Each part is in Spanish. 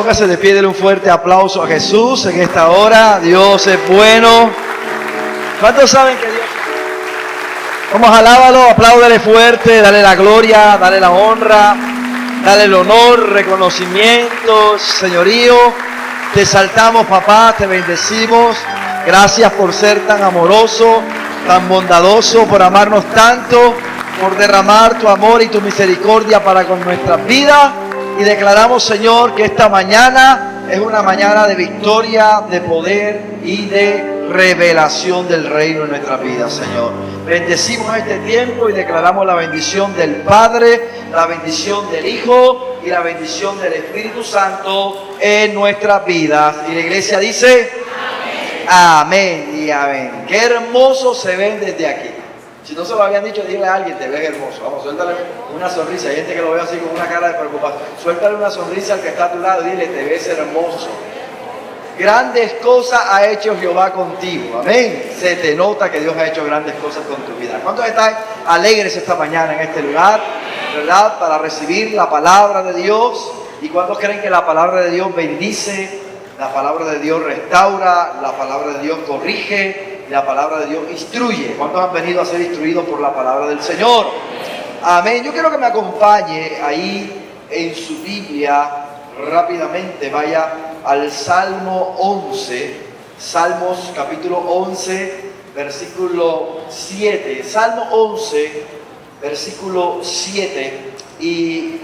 póngase de pie, denle un fuerte aplauso a Jesús en esta hora. Dios es bueno. ¿Cuántos saben que Dios es bueno? Vamos, alábalo, apláudale fuerte, dale la gloria, dale la honra, dale el honor, reconocimiento, señorío. Te exaltamos, papá, te bendecimos. Gracias por ser tan amoroso, tan bondadoso, por amarnos tanto, por derramar tu amor y tu misericordia para con nuestras vidas. Y declaramos, Señor, que esta mañana es una mañana de victoria, de poder y de revelación del reino en nuestras vidas, Señor. Bendecimos este tiempo y declaramos la bendición del Padre, la bendición del Hijo y la bendición del Espíritu Santo en nuestras vidas. Y la iglesia dice: amén y amén. Qué hermoso se ven desde aquí. Si no se lo habían dicho, dile a alguien: te ves hermoso. Vamos, suéltale una sonrisa. Hay gente que lo ve así con una cara de preocupación. Suéltale una sonrisa al que está a tu lado y dile: te ves hermoso. Grandes cosas ha hecho Jehová contigo. Amén. Se te nota que Dios ha hecho grandes cosas con tu vida. ¿Cuántos están alegres esta mañana en este lugar, verdad? Para recibir la palabra de Dios. ¿Y cuántos creen que la palabra de Dios bendice? La palabra de Dios restaura, la palabra de Dios corrige, la palabra de Dios instruye. ¿Cuántos han venido a ser instruidos por la palabra del Señor? Amén. Yo quiero que me acompañe ahí en su Biblia rápidamente. Vaya al Salmo 11, Salmos capítulo 11, versículo 7. Salmo 11, versículo 7. Y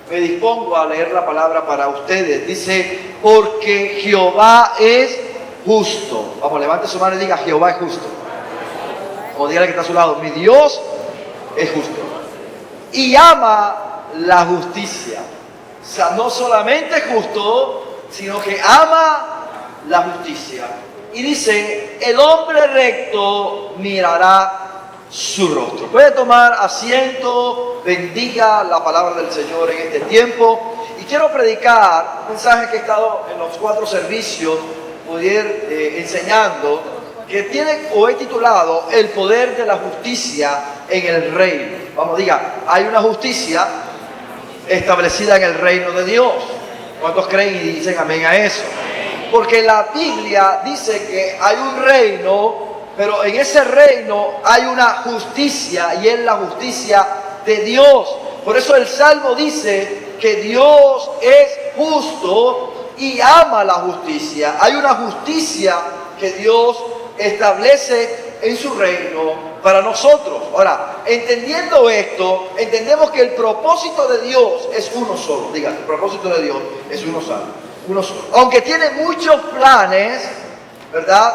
me dispongo a leer la palabra para ustedes. Dice: porque Jehová es justo. Vamos, levante su mano y diga: Jehová es justo. O dígale que está a su lado: mi Dios es justo. Y ama la justicia. O sea, no solamente es justo, sino que ama la justicia. Y dice: el hombre recto mirará su rostro. Puede tomar asiento. Bendiga la palabra del Señor en este tiempo. Y quiero predicar un mensaje que he estado en los 4 servicios enseñando, que tiene o he titulado: el poder de la justicia en el reino. Vamos, diga: hay una justicia establecida en el reino de Dios. ¿Cuántos creen y dicen amén a eso? Porque la Biblia dice que hay un reino, pero en ese reino hay una justicia, y es la justicia de Dios. Por eso el Salmo dice que Dios es justo y ama la justicia. Hay una justicia que Dios establece en su reino para nosotros. Ahora, entendiendo esto, entendemos que el propósito de Dios es uno solo. Diga: el propósito de Dios es uno solo. Uno solo. Aunque tiene muchos planes, ¿verdad?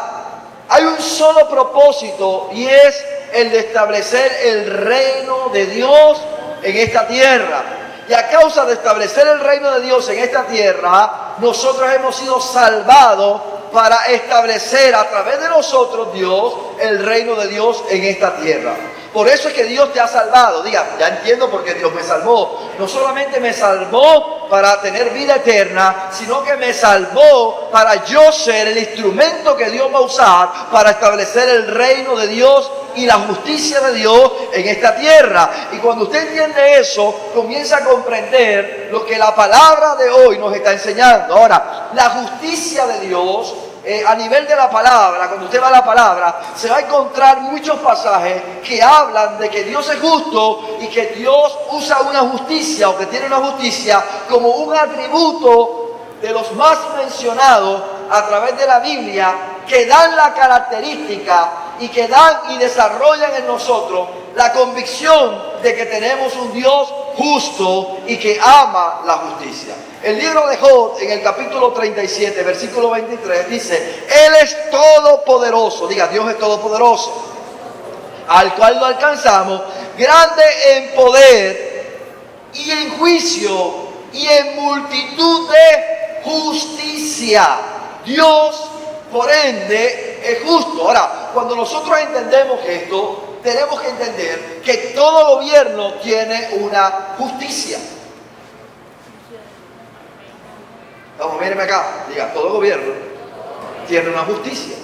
Hay un solo propósito, y es el de establecer el reino de Dios en esta tierra. Y a causa de establecer el reino de Dios en esta tierra, nosotros hemos sido salvados para establecer a través de nosotros, Dios, el reino de Dios en esta tierra. Por eso es que Dios te ha salvado. Diga: ya entiendo por qué Dios me salvó. No solamente me salvó para tener vida eterna, sino que me salvó para yo ser el instrumento que Dios va a usar para establecer el reino de Dios y la justicia de Dios en esta tierra. Y cuando usted entiende eso, comienza a comprender lo que la palabra de hoy nos está enseñando. Ahora, la justicia de Dios, a nivel de la palabra, cuando usted va a la palabra, se va a encontrar muchos pasajes que hablan de que Dios es justo y que Dios usa una justicia, o que tiene una justicia como un atributo de los más mencionados a través de la Biblia, que dan la característica y que dan y desarrollan en nosotros la convicción de que tenemos un Dios justo y que ama la justicia. El libro de Job, en el capítulo 37, versículo 23, dice: Él es todopoderoso. Diga: Dios es todopoderoso, al cual lo alcanzamos, grande en poder y en juicio y en multitud de justicia. Dios, por ende, es justo. Ahora, cuando nosotros entendemos esto, tenemos que entender que todo gobierno tiene una justicia. Vamos, mírenme acá. Diga: todo gobierno tiene una justicia.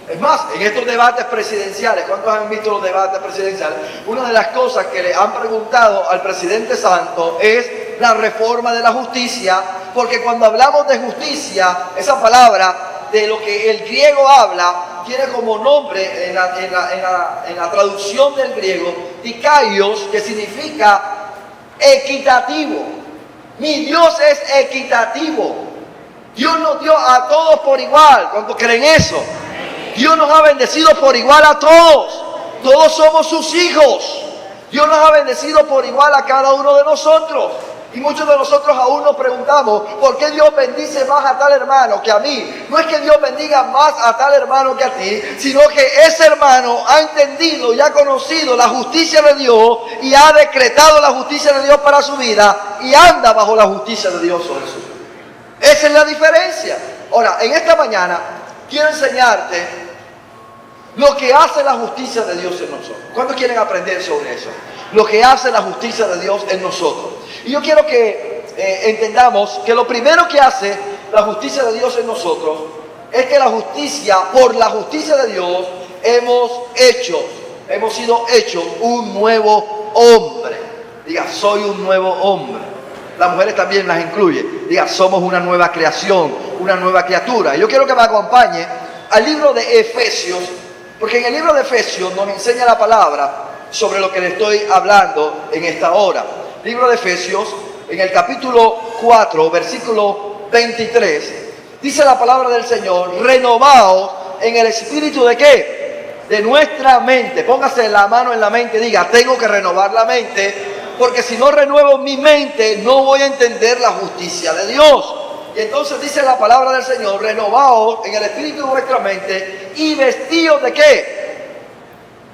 Es más, en estos debates presidenciales, ¿cuántos han visto los debates presidenciales? Una de las cosas que le han preguntado al presidente Santos es la reforma de la justicia, porque cuando hablamos de justicia, esa palabra de lo que el griego habla, tiene como nombre en la traducción del griego, dikaios, que significa equitativo. Mi Dios es equitativo. Dios nos dio a todos por igual. ¿Cuántos creen eso? Dios nos ha bendecido por igual a todos. Todos somos sus hijos. Dios nos ha bendecido por igual a cada uno de nosotros. Y muchos de nosotros aún nos preguntamos, ¿por qué Dios bendice más a tal hermano que a mí? No es que Dios bendiga más a tal hermano que a ti, sino que ese hermano ha entendido y ha conocido la justicia de Dios y ha decretado la justicia de Dios para su vida y anda bajo la justicia de Dios sobre su vida. Esa es la diferencia. Ahora, en esta mañana quiero enseñarte lo que hace la justicia de Dios en nosotros. ¿Cuántos quieren aprender sobre eso? Lo que hace la justicia de Dios en nosotros. Y yo quiero que entendamos que lo primero que hace la justicia de Dios en nosotros es que por la justicia de Dios hemos sido hechos un nuevo hombre. Diga, soy un nuevo hombre. Las mujeres también las incluye. Diga, somos una nueva creación, una nueva criatura. Yo quiero que me acompañe al libro de Efesios, porque en el libro de Efesios nos enseña la palabra sobre lo que le estoy hablando en esta hora. Libro de Efesios, en el capítulo 4, versículo 23, dice la palabra del Señor: renovaos en el espíritu de ¿qué? De nuestra mente. Póngase la mano en la mente y diga, tengo que renovar la mente, porque si no renuevo mi mente, no voy a entender la justicia de Dios. Y entonces dice la palabra del Señor: renovaos en el espíritu de vuestra mente y vestidos ¿de qué?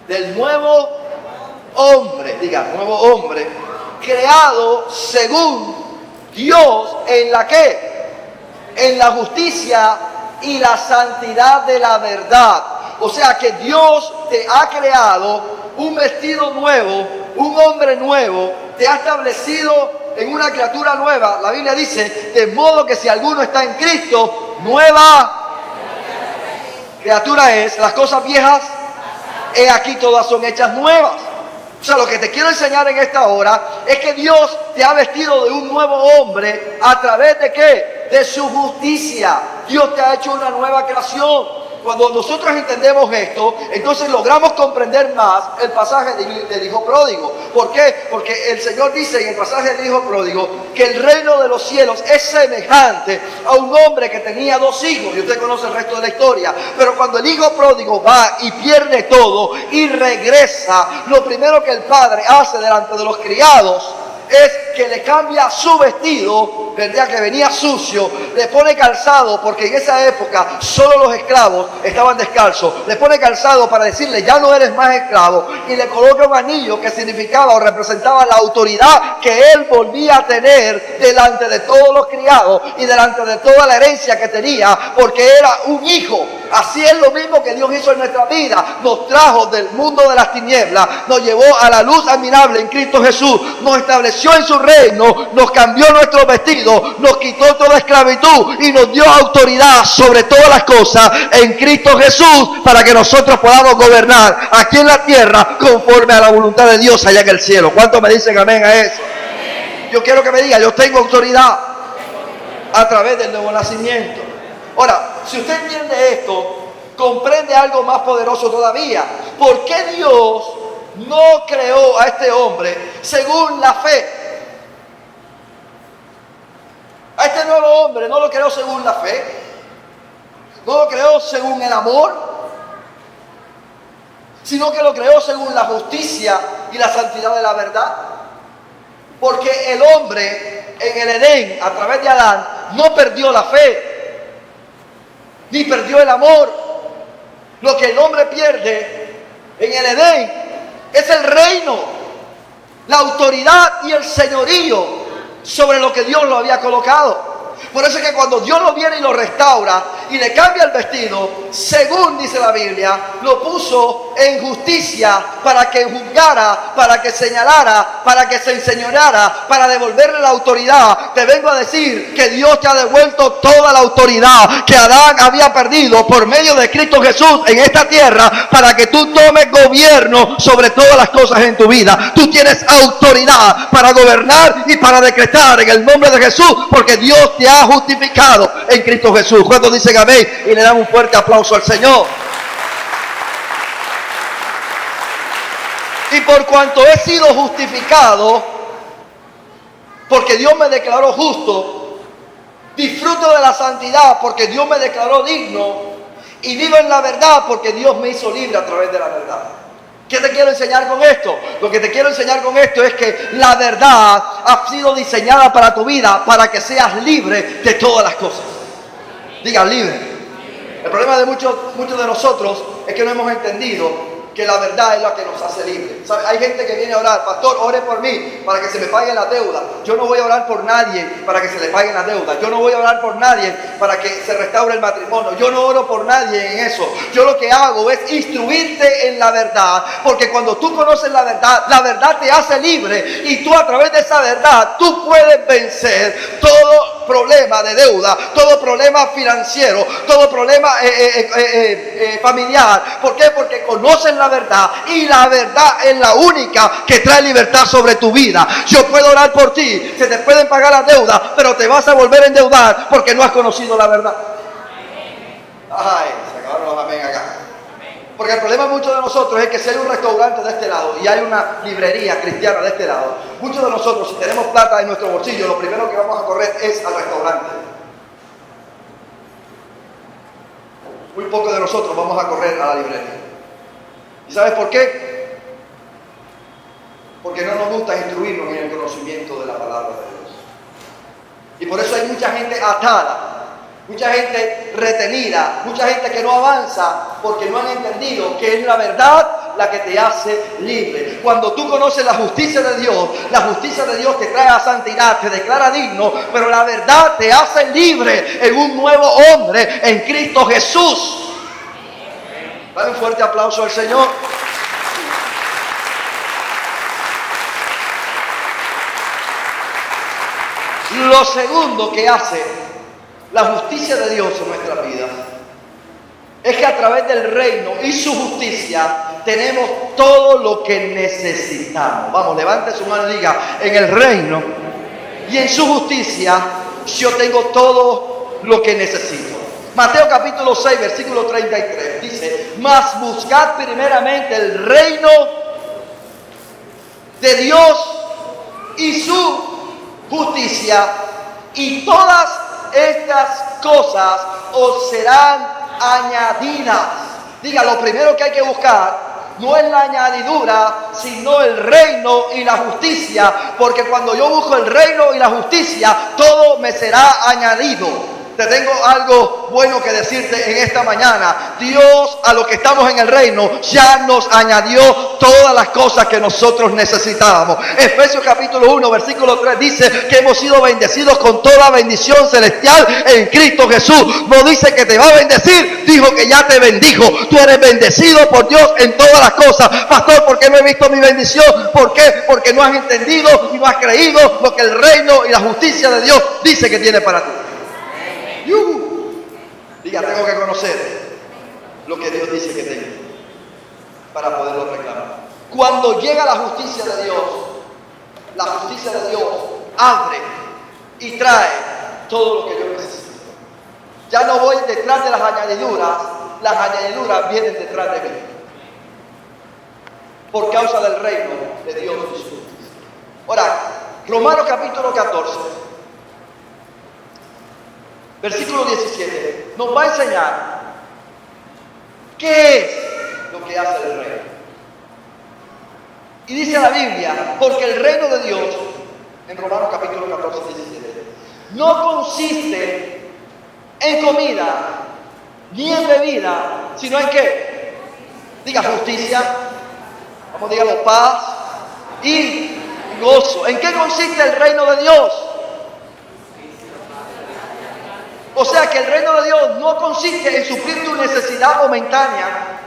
Del nuevo hombre. Diga, nuevo hombre, creado según Dios en la ¿qué? En la justicia y la santidad de la verdad. O sea que Dios te ha creado un vestido nuevo, un hombre nuevo, te ha establecido en una criatura nueva. La Biblia dice, de modo que si alguno está en Cristo, nueva criatura es. Las cosas viejas, he aquí todas son hechas nuevas. O sea, lo que te quiero enseñar en esta hora es que Dios te ha vestido de un nuevo hombre a través de ¿qué? De su justicia. Dios te ha hecho una nueva creación. Cuando nosotros entendemos esto, entonces logramos comprender más el pasaje del Hijo Pródigo. ¿Por qué? Porque el Señor dice en el pasaje del Hijo Pródigo que el reino de los cielos es semejante a un hombre que tenía 2 hijos. Y usted conoce el resto de la historia. Pero cuando el Hijo Pródigo va y pierde todo y regresa, lo primero que el padre hace delante de los criados es que le cambia su vestido, verdad, que venía sucio, le pone calzado, porque en esa época solo los esclavos estaban descalzos, le pone calzado para decirle ya no eres más esclavo, y le coloca un anillo que significaba o representaba la autoridad que él volvía a tener delante de todos los criados y delante de toda la herencia que tenía, porque era un hijo. Así es lo mismo que Dios hizo en nuestra vida. Nos trajo del mundo de las tinieblas, nos llevó a la luz admirable en Cristo Jesús, nos estableció en su reino, nos cambió nuestros vestidos, nos quitó toda esclavitud y nos dio autoridad sobre todas las cosas en Cristo Jesús, para que nosotros podamos gobernar aquí en la tierra conforme a la voluntad de Dios allá en el cielo. ¿Cuántos me dicen amén a eso? Yo quiero que me diga, yo tengo autoridad a través del nuevo nacimiento. Ahora, si usted entiende esto, comprende algo más poderoso todavía. ¿Por qué Dios no creó a este hombre según la fe? A este nuevo hombre no lo creó según la fe, no lo creó según el amor, sino que lo creó según la justicia y la santidad de la verdad. Porque el hombre en el Edén, a través de Adán, no perdió la fe, ni perdió el amor. Lo que el hombre pierde en el Edén es el reino, la autoridad y el señorío sobre lo que Dios lo había colocado. Por eso es que cuando Dios lo viene y lo restaura y le cambia el vestido, según dice la Biblia, lo puso en justicia para que juzgara, para que señalara, para que se enseñoreara, para devolverle la autoridad. Te vengo a decir que Dios te ha devuelto toda la autoridad que Adán había perdido por medio de Cristo Jesús en esta tierra, para que tú tomes gobierno sobre todas las cosas en tu vida. Tú tienes autoridad para gobernar y para decretar en el nombre de Jesús, porque Dios te ha justificado en Cristo Jesús. ¿Cuántos dicen amén? Y le dan un fuerte aplauso al Señor. Y por cuanto he sido justificado, porque Dios me declaró justo, disfruto de la santidad porque Dios me declaró digno, y vivo en la verdad porque Dios me hizo libre a través de la verdad. ¿Qué te quiero enseñar con esto? Lo que te quiero enseñar con esto es que la verdad ha sido diseñada para tu vida, para que seas libre de todas las cosas. Diga libre. El problema de muchos de nosotros es que no hemos entendido que la verdad es la que nos hace libres. ¿Sabe? Hay gente que viene a orar: pastor, ore por mí para que se me paguen las deudas. Yo no voy a orar por nadie para que se le paguen las deudas. Yo no voy a orar por nadie para que se restaure el matrimonio. Yo no oro por nadie en eso. Yo lo que hago es instruirte en la verdad, porque cuando tú conoces la verdad te hace libre, y tú a través de esa verdad tú puedes vencer todo problema de deuda, todo problema financiero, todo problema familiar. ¿Por qué? Porque conoces la verdad, y la verdad es la única que trae libertad sobre tu vida. Yo puedo orar por ti, se te pueden pagar las deudas, pero te vas a volver a endeudar porque no has conocido la verdad. Ay, se acabaron los amén acá. Porque el problema de muchos de nosotros es que si hay un restaurante de este lado y hay una librería cristiana de este lado, muchos de nosotros, si tenemos plata en nuestro bolsillo, lo primero que vamos a correr es al restaurante. Muy pocos de nosotros vamos a correr a la librería. ¿Y sabes por qué? Porque no nos gusta instruirnos en el conocimiento de la palabra de Dios. Y por eso hay mucha gente atada, mucha gente retenida, mucha gente que no avanza, porque no han entendido que es la verdad la que te hace libre. Cuando tú conoces la justicia de Dios te trae a santidad, te declara digno, pero la verdad te hace libre en un nuevo hombre en Cristo Jesús. Dale un fuerte aplauso al Señor. Lo segundo que hace la justicia de Dios en nuestra vida es que a través del reino y su justicia tenemos todo lo que necesitamos. Vamos, levante su mano y diga: en el reino y en su justicia yo tengo todo lo que necesito. Mateo capítulo 6, versículo 33 dice: mas buscad primeramente el reino de Dios y su justicia, y todas estas cosas os serán añadidas. Diga, lo primero que hay que buscar no es la añadidura, sino el reino y la justicia, porque cuando yo busco el reino y la justicia, todo me será añadido. Te tengo algo bueno que decirte en esta mañana. Dios, a los que estamos en el reino, ya nos añadió todas las cosas que nosotros necesitábamos. Efesios capítulo 1, versículo 3 dice que hemos sido bendecidos con toda bendición celestial en Cristo Jesús. No dice que te va a bendecir, dijo que ya te bendijo. Tú eres bendecido por Dios en todas las cosas. Pastor, ¿por qué no he visto mi bendición? ¿Por qué? Porque no has entendido y no has creído lo que el reino y la justicia de Dios dice que tiene para ti. Diga, tengo que conocer lo que Dios dice que tengo para poderlo reclamar. Cuando llega la justicia de Dios abre y trae todo lo que yo necesito. Ya no voy detrás de las añadiduras vienen detrás de mí, por causa del reino de Dios y su justicia. Ahora, Romanos capítulo 14, versículo 17, nos va a enseñar qué es lo que hace el reino. Y dice la Biblia, porque el reino de Dios, en Romanos capítulo 14, 17, no consiste en comida ni en bebida, sino en qué. Diga justicia, vamos, dígalo, paz y gozo. ¿En qué consiste el reino de Dios? O sea que el reino de Dios no consiste en suplir tu necesidad momentánea.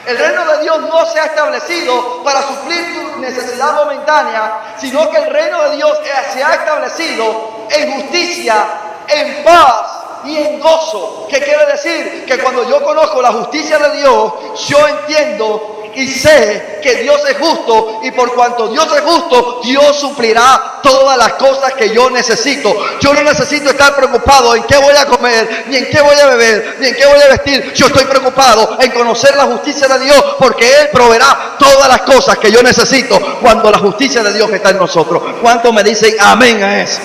El reino de Dios no se ha establecido para suplir tu necesidad momentánea, sino que el reino de Dios se ha establecido en justicia, en paz y en gozo. ¿Qué quiere decir? Que cuando yo conozco la justicia de Dios, yo entiendo y sé que Dios es justo, y por cuanto Dios es justo, Dios suplirá todas las cosas que yo necesito. Yo no necesito estar preocupado en qué voy a comer, ni en qué voy a beber, ni en qué voy a vestir. Yo estoy preocupado en conocer la justicia de Dios, porque Él proveerá todas las cosas que yo necesito cuando la justicia de Dios está en nosotros. ¿Cuántos me dicen amén a eso?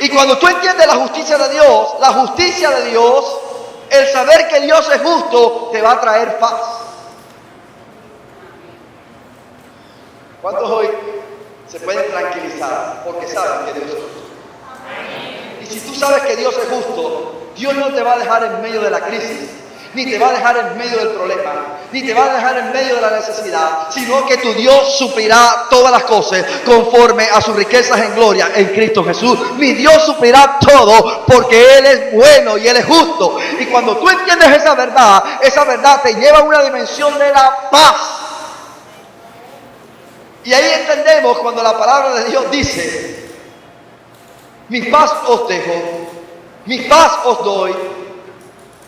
Y cuando tú entiendes la justicia de Dios, el saber que Dios es justo, te va a traer paz. ¿Cuántos hoy se pueden tranquilizar porque saben que Dios es justo? Y si tú sabes que Dios es justo, Dios no te va a dejar en medio de la crisis, ni te va a dejar en medio del problema, ni te va a dejar en medio de la necesidad, sino que tu Dios suplirá todas las cosas conforme a sus riquezas en gloria en Cristo Jesús. Mi Dios suplirá todo porque Él es bueno y Él es justo. Y cuando tú entiendes esa verdad te lleva a una dimensión de la paz. Y ahí entendemos cuando la palabra de Dios dice: mi paz os dejo, mi paz os doy,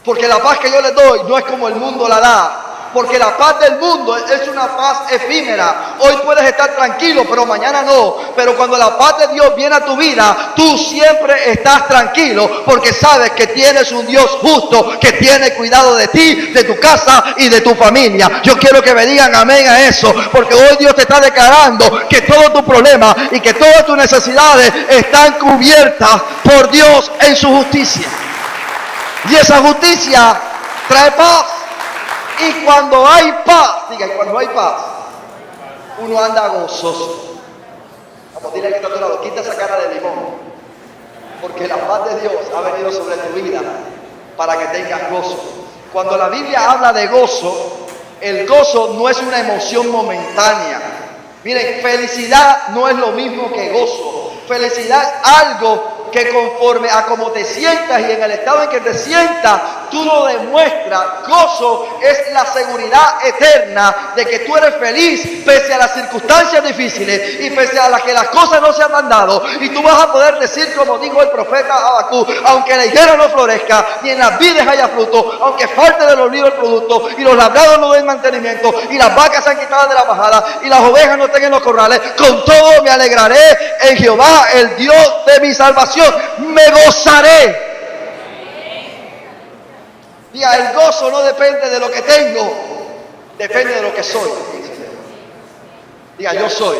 porque la paz que yo les doy no es como el mundo la da. Porque la paz del mundo es una paz efímera. Hoy puedes estar tranquilo, pero mañana no. Pero cuando la paz de Dios viene a tu vida, tú siempre estás tranquilo, porque sabes que tienes un Dios justo que tiene cuidado de ti, de tu casa y de tu familia. Yo quiero que me digan amén a eso, porque hoy Dios te está declarando que todos tus problemas y que todas tus necesidades están cubiertas por Dios en su justicia. Y esa justicia trae paz. Y cuando hay paz, cuando hay paz, uno anda gozoso. Vamos, dile que está a tu lado, quita esa cara de limón. Porque la paz de Dios ha venido sobre tu vida para que tengas gozo. Cuando la Biblia habla de gozo, el gozo no es una emoción momentánea. Miren, felicidad no es lo mismo que gozo. Felicidad es algo que conforme a cómo te sientas y en el estado en que te sientas, tú lo demuestras. Gozo es la seguridad eterna de que tú eres feliz pese a las circunstancias difíciles y pese a las que las cosas no se han mandado. Y tú vas a poder decir, como dijo el profeta Habacuc: aunque la higuera no florezca, ni en las vides haya fruto, aunque falte de los olivos el producto, y los labrados no den mantenimiento, y las vacas se han quitado de la majada, y las ovejas no estén en los corrales, con todo me alegraré en Jehová, el Dios de mi salvación. Me gozaré. Diga, el gozo no depende de lo que tengo, depende de lo que soy. Diga, yo soy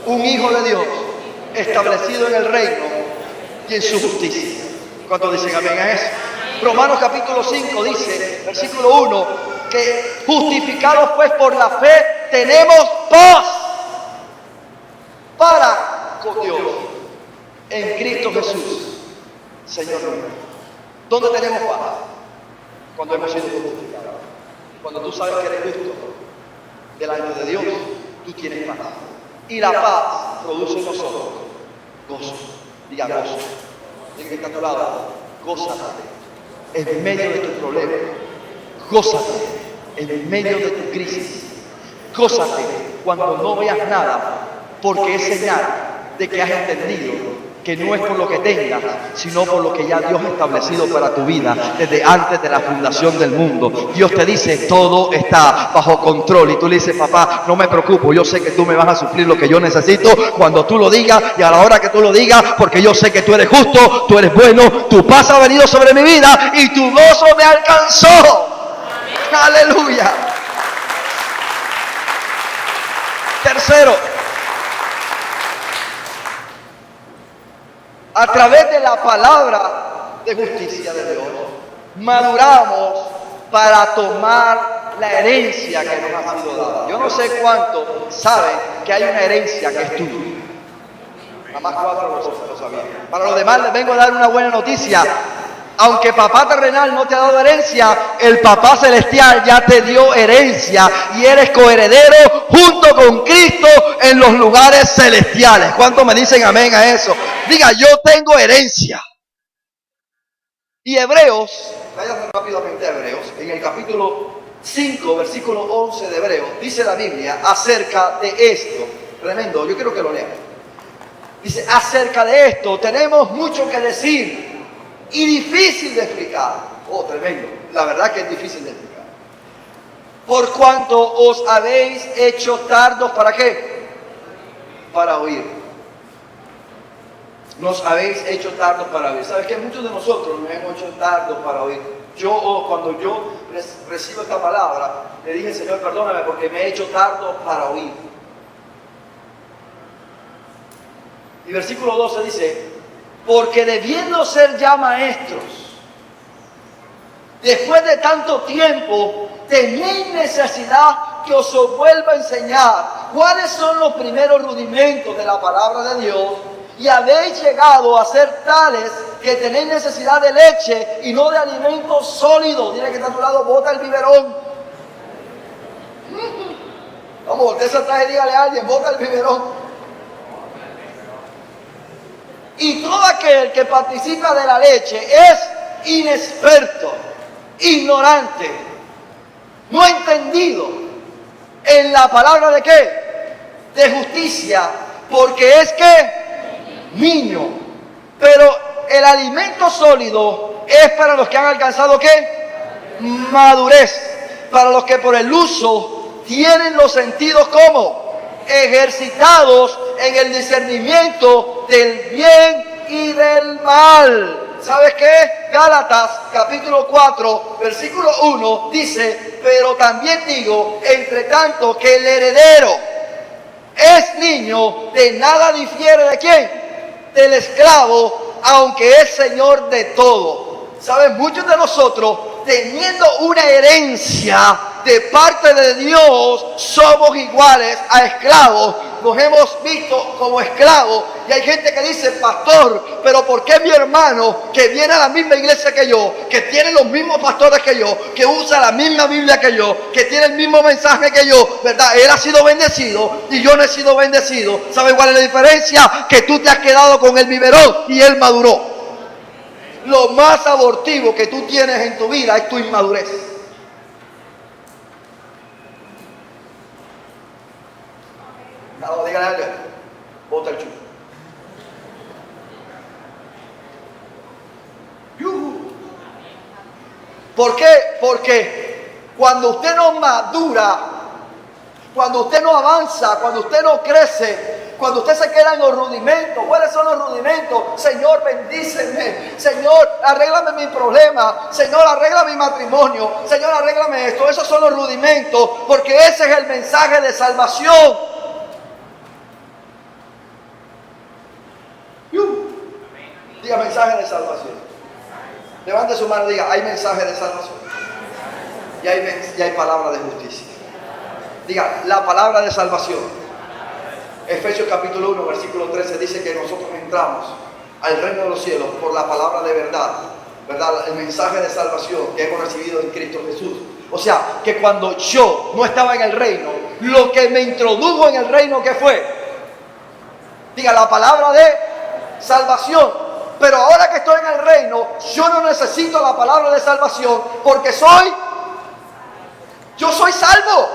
un hijo de Dios, establecido en el reino y en su justicia. ¿Cuántos dicen amén a eso? Romanos capítulo 5 dice, versículo 1, que justificados pues por la fe tenemos paz para con Dios en Cristo Jesús, Señor nuestro. ¿Dónde tenemos paz? Cuando hemos sido justificados. Cuando tú sabes que eres justo delante de Dios, tú tienes paz. Y la paz produce en nosotros gozo. Diga gozo. Diga que está a tu lado, gózate en medio de tus problemas. Gózate en medio de tu crisis. Gózate cuando no veas nada, porque es señal de que has entendido que no es por lo que tengas, sino por lo que ya Dios ha establecido para tu vida desde antes de la fundación del mundo. Dios te dice, todo está bajo control, y tú le dices, papá, no me preocupo, yo sé que tú me vas a suplir lo que yo necesito cuando tú lo digas y a la hora que tú lo digas, porque yo sé que tú eres justo, tú eres bueno, tu paz ha venido sobre mi vida y tu gozo me alcanzó. Aleluya. Tercero, a través de la palabra de justicia de Dios, maduramos para tomar la herencia que nos ha sido dada. Yo no sé cuánto saben que hay una herencia que es tuya. Nada más 4 lo sabían. Para los demás les vengo a dar una buena noticia. Aunque papá terrenal no te ha dado herencia, el papá celestial ya te dio herencia y eres coheredero junto con Cristo en los lugares celestiales. ¿Cuántos me dicen amén a eso? Diga, yo tengo herencia. Y Hebreos, vayan rápidamente a Hebreos, en el capítulo 5, versículo 11 de Hebreos, dice la Biblia acerca de esto. Tremendo, yo quiero que lo lean. Dice, acerca de esto tenemos mucho que decir y difícil de explicar. Oh, tremendo, la verdad que es difícil de explicar. Por cuanto os habéis hecho tardos, ¿para qué? Para oír. Nos habéis hecho tardos para oír. ¿Sabes qué? Muchos de nosotros nos hemos hecho tardos para oír. Cuando yo recibo esta palabra, le dije, Señor, perdóname porque me he hecho tardo para oír. Y versículo 12 dice, porque debiendo ser ya maestros, después de tanto tiempo, tenéis necesidad que os vuelva a enseñar cuáles son los primeros rudimentos de la palabra de Dios, y habéis llegado a ser tales que tenéis necesidad de leche y no de alimento sólido. Dile que está a tu lado, bota el biberón. Vamos, volteese atrás y dígale a alguien, bota el biberón. Y todo aquel que participa de la leche es inexperto, ignorante, no entendido en la palabra de ¿qué? De justicia, porque es que niño. Pero el alimento sólido es para los que han alcanzado ¿qué? Madurez, para los que por el uso tienen los sentidos como ejercitados en el discernimiento del bien y del mal. ¿Sabes qué? Gálatas capítulo 4 versículo 1 dice, pero también digo, entre tanto que el heredero es niño, de nada difiere ¿de quién? Del esclavo, aunque es señor de todo. ¿Saben? Muchos de nosotros, teniendo una herencia de parte de Dios, somos iguales a esclavos. Nos hemos visto como esclavos. Y hay gente que dice, pastor, pero ¿por qué mi hermano que viene a la misma iglesia que yo, que tiene los mismos pastores que yo, que usa la misma Biblia que yo, que tiene el mismo mensaje que yo, ¿verdad? Él ha sido bendecido y yo no he sido bendecido. ¿Sabe cuál es la diferencia? Que tú te has quedado con el biberón y él maduró. Lo más abortivo que tú tienes en tu vida es tu inmadurez. No, dígale a alguien, bota el chupo. ¿Por qué? Porque cuando usted no madura, cuando usted no avanza, cuando usted no crece, cuando usted se queda en los rudimentos. ¿Cuáles son los rudimentos? Señor, bendíceme. Señor, arréglame mi problema. Señor, arregla mi matrimonio. Señor, arréglame esto. Esos son los rudimentos, porque ese es el mensaje de salvación. Diga mensaje de salvación. Levante su mano y diga, hay mensaje de salvación. Y hay palabra de justicia. Diga, la palabra de salvación. Efesios capítulo 1, versículo 13 dice que nosotros entramos al reino de los cielos por la palabra de verdad. ¿Verdad? El mensaje de salvación que hemos recibido en Cristo Jesús. O sea, que cuando yo no estaba en el reino, lo que me introdujo en el reino, ¿qué fue? Diga, la palabra de salvación. Pero ahora que estoy en el reino, yo no necesito la palabra de salvación porque yo soy salvo.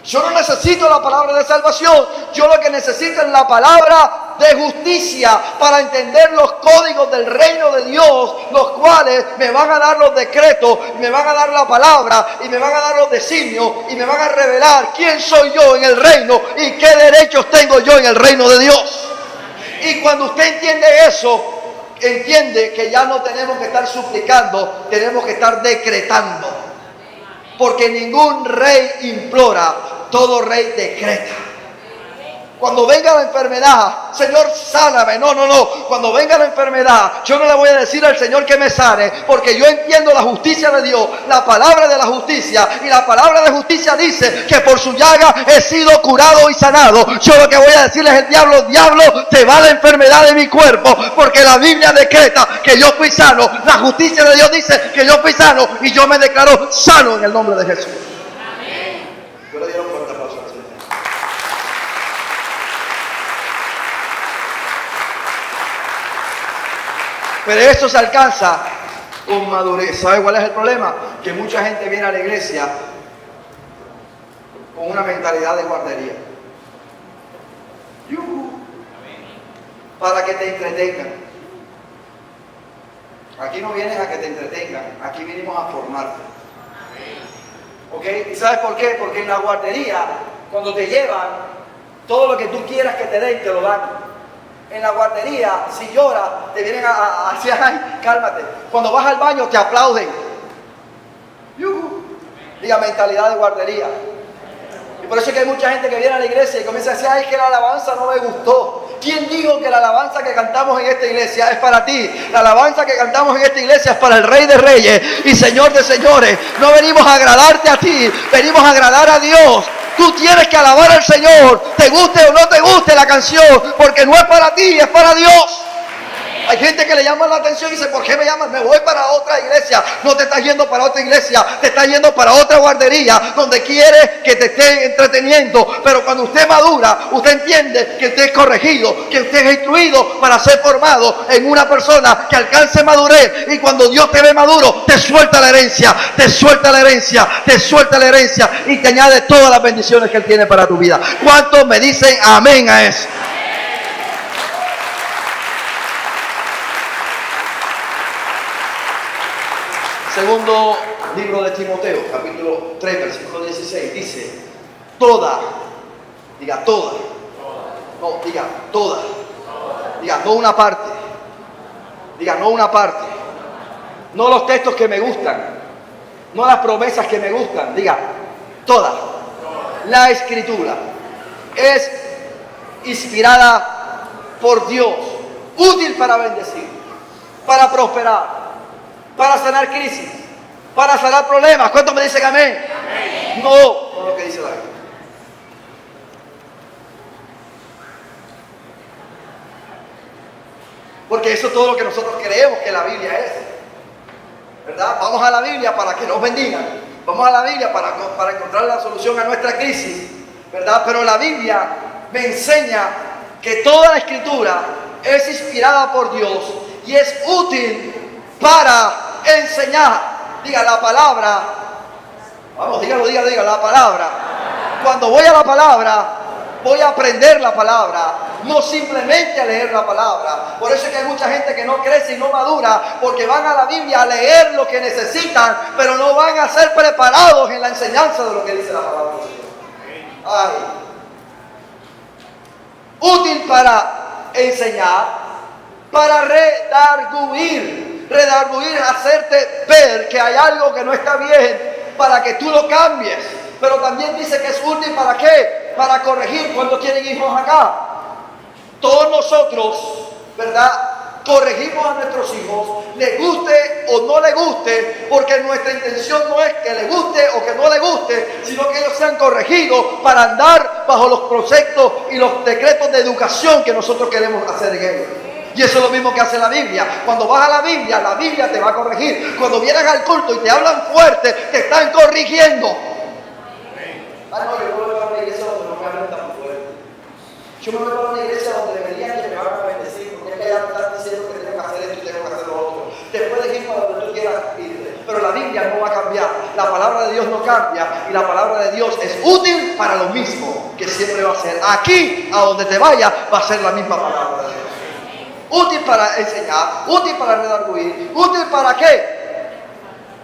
Yo no necesito la palabra de salvación. Yo lo que necesito es la palabra de justicia para entender los códigos del reino de Dios, los cuales me van a dar los decretos, me van a dar la palabra y me van a dar los designios y me van a revelar quién soy yo en el reino y qué derechos tengo yo en el reino de Dios. Y cuando usted entiende eso, entiende que ya no tenemos que estar suplicando, tenemos que estar decretando. Porque ningún rey implora, todo rey decreta. Cuando venga la enfermedad, Señor, sáname. No. Cuando venga la enfermedad, yo no le voy a decir al Señor que me sane, porque yo entiendo la justicia de Dios, la palabra de la justicia. Y la palabra de justicia dice que por su llaga he sido curado y sanado. Yo lo que voy a decirle es: el diablo, te va la enfermedad de mi cuerpo, porque la Biblia decreta que yo fui sano. La justicia de Dios dice que yo fui sano y yo me declaro sano en el nombre de Jesús. Amén. Yo le dieron fuerte aplauso al Señor. Pero eso se alcanza con madurez. ¿Sabe cuál es el problema? Que mucha gente viene a la iglesia con una mentalidad de guardería. Para que te entretengan. Aquí no vienes a que te entretengan, aquí vinimos a formarte. ¿Ok? ¿Y sabes por qué? Porque en la guardería, cuando te llevan, todo lo que tú quieras que te den, te lo dan. En la guardería, si lloras, te vienen a decir, ay, cálmate. Cuando vas al baño, te aplauden. Diga, mentalidad de guardería. Y por eso es que hay mucha gente que viene a la iglesia y comienza a decir, ay, que la alabanza no me gustó. ¿Quién dijo que la alabanza que cantamos en esta iglesia es para ti? La alabanza que cantamos en esta iglesia es para el Rey de Reyes y Señor de Señores. No venimos a agradarte a ti, venimos a agradar a Dios. Tú tienes que alabar al Señor, te guste o no te guste la canción, porque no es para ti, es para Dios. Hay gente que le llama la atención y dice, ¿por qué me llaman? Me voy para otra iglesia. No te estás yendo para otra iglesia, te estás yendo para otra guardería donde quiere que te esté entreteniendo. Pero cuando usted madura, usted entiende que usted es corregido, que usted es instruido para ser formado en una persona que alcance madurez. Y cuando Dios te ve maduro, te suelta la herencia, te suelta la herencia, te suelta la herencia y te añade todas las bendiciones que Él tiene para tu vida. ¿Cuántos me dicen amén a eso? Segundo libro de Timoteo, capítulo 3, versículo 16, dice, toda, diga toda, no, diga toda, diga no una parte, diga no una parte, no los textos que me gustan, no las promesas que me gustan, diga toda. La Escritura es inspirada por Dios, útil para bendecir, para prosperar, para sanar crisis, para sanar problemas. ¿Cuántos me dicen amén? Amén. No lo que dice la Biblia. Porque eso es todo lo que nosotros creemos que la Biblia es, ¿verdad? Vamos a la Biblia para que nos bendigan. Vamos a la Biblia para encontrar la solución a nuestra crisis, ¿verdad? Pero la Biblia me enseña que toda la Escritura es inspirada por Dios y es útil para enseñar. Diga la palabra. Vamos, dígalo, la palabra. Cuando voy a la palabra, voy a aprender la palabra, no simplemente a leer la palabra. Por eso es que hay mucha gente que no crece y no madura, porque van a la Biblia a leer lo que necesitan, pero no van a ser preparados en la enseñanza de lo que dice la palabra de Dios. Ay. Útil para enseñar, para redarguir, hacerte ver que hay algo que no está bien para que tú lo cambies. Pero también dice que es útil para qué, para corregir. ¿Cuántos tienen hijos acá? Todos nosotros, ¿verdad? Corregimos a nuestros hijos, le guste o no le guste, porque nuestra intención no es que le guste o que no le guste, sino que ellos sean corregidos para andar bajo los preceptos y los decretos de educación que nosotros queremos hacer en ellos. Y eso es lo mismo que hace la Biblia. Cuando vas a la Biblia te va a corregir. Cuando vienes al culto y te hablan fuerte, te están corrigiendo. Ah, no, yo no me voy a una iglesia donde no me hablan tan fuerte. Yo me voy a una iglesia donde me digan que me van a bendecir, porque es que ya me están diciendo que tengo que hacer esto y tengo que hacer lo otro. Te puedes ir para donde tú quieras irte, pero la Biblia no va a cambiar. La palabra de Dios no cambia y la palabra de Dios es útil para lo mismo que siempre va a ser. Aquí, a donde te vayas, va a ser la misma palabra de Dios. Útil para enseñar, útil para redarguir, útil para qué,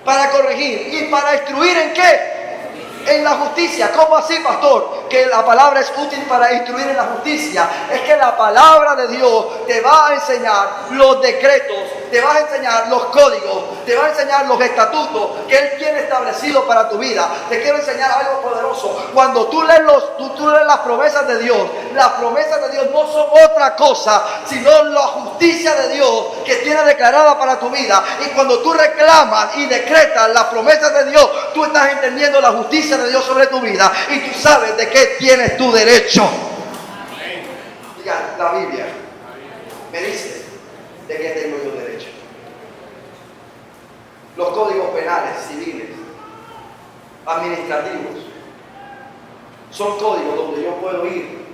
para corregir y para instruir en qué, en la justicia. ¿Cómo así, pastor? Que la palabra es útil para instruir en la justicia. Es que la palabra de Dios te va a enseñar los decretos, te va a enseñar los códigos, te va a enseñar los estatutos que Él tiene establecido para tu vida. Te quiero enseñar algo poderoso. Cuando tú lees las promesas de Dios, las promesas de Dios no son otra cosa sino la justicia de Dios que tiene declarada para tu vida. Y cuando tú reclamas y decretas las promesas de Dios, tú estás entendiendo la justicia de Dios sobre tu vida y tú sabes de qué tienes tu derecho. Diga, la Biblia me dice de qué tengo yo derecho. Los códigos penales, civiles, administrativos, son códigos donde yo puedo ir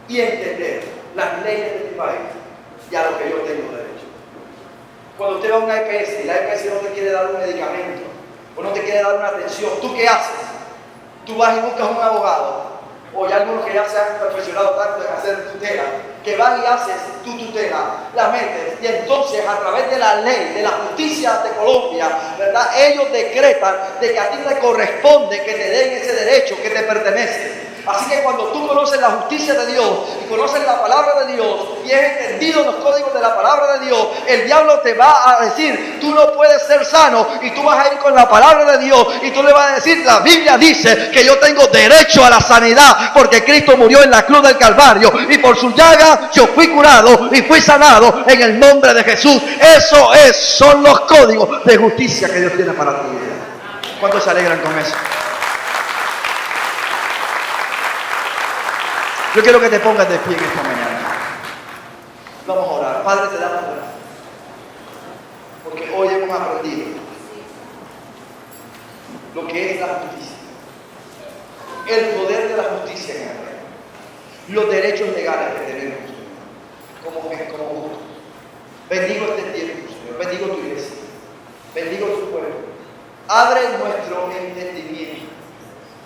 y entender las leyes de mi país y a lo que yo tengo derecho. Cuando usted va a una EPS y la EPS no te quiere dar un medicamento o no te quiere dar una atención, ¿tú qué haces? Tú vas y buscas un abogado, o hay algunos que ya se han perfeccionado tanto en hacer tutela, que van y haces tu tutela, la metes, y entonces a través de la ley, de la justicia de Colombia, ¿verdad? Ellos decretan de que a ti te corresponde que te den ese derecho que te pertenece. Así que cuando tú conoces la justicia de Dios y conoces la palabra de Dios y has entendido los códigos de la palabra de Dios, el diablo te va a decir, tú no puedes ser sano, y tú vas a ir con la palabra de Dios y tú le vas a decir, la Biblia dice que yo tengo derecho a la sanidad porque Cristo murió en la cruz del Calvario y por su llaga yo fui curado y fui sanado en el nombre de Jesús. Son los códigos de justicia que Dios tiene para tu vida. ¿Cuántos se alegran con eso? Yo quiero que te pongas de pie en esta mañana. Vamos a orar. Padre, te damos gracias, porque hoy hemos aprendido lo que es la justicia, el poder de la justicia en el reino, los derechos legales que tenemos como justos. Bendigo este tiempo, Señor. Bendigo tu iglesia. Bendigo tu pueblo. Abre nuestro entendimiento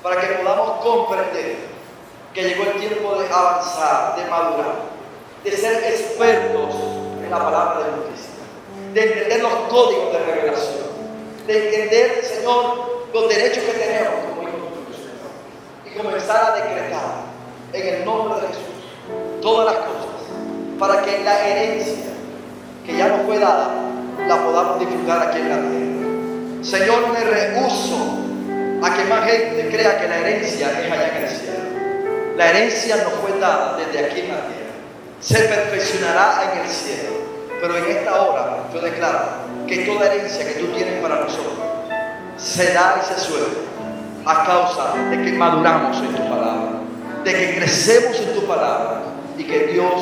para que podamos comprender que llegó el tiempo de avanzar, de madurar, de ser expertos en la palabra de justicia, de entender los códigos de revelación, de entender, Señor, los derechos que tenemos como hijos tuyos, Señor, y comenzar a decretar en el nombre de Jesús todas las cosas para que la herencia que ya nos fue dada la podamos disfrutar aquí en la tierra. Señor, me rehúso a que más gente crea que la herencia es allá en el cielo. La herencia nos fue dada desde aquí en la tierra. Se perfeccionará en el cielo. Pero en esta hora yo declaro que toda herencia que tú tienes para nosotros se da y se suelta a causa de que maduramos en tu palabra, de que crecemos en tu palabra y que Dios,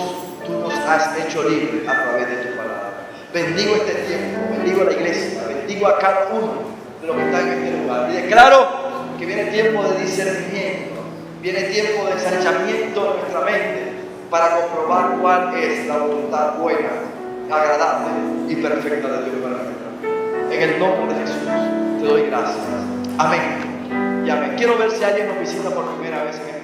tú nos has hecho libres a través de tu palabra. Bendigo este tiempo, bendigo a la iglesia, bendigo a cada uno de los que están en este lugar. Y declaro que viene tiempo de discernimiento. Viene tiempo de ensanchamiento de nuestra mente para comprobar cuál es la voluntad buena, agradable y perfecta de Dios para nuestra vida. En el nombre de Jesús te doy gracias. Amén y amén. Quiero ver si alguien nos visita por primera vez en este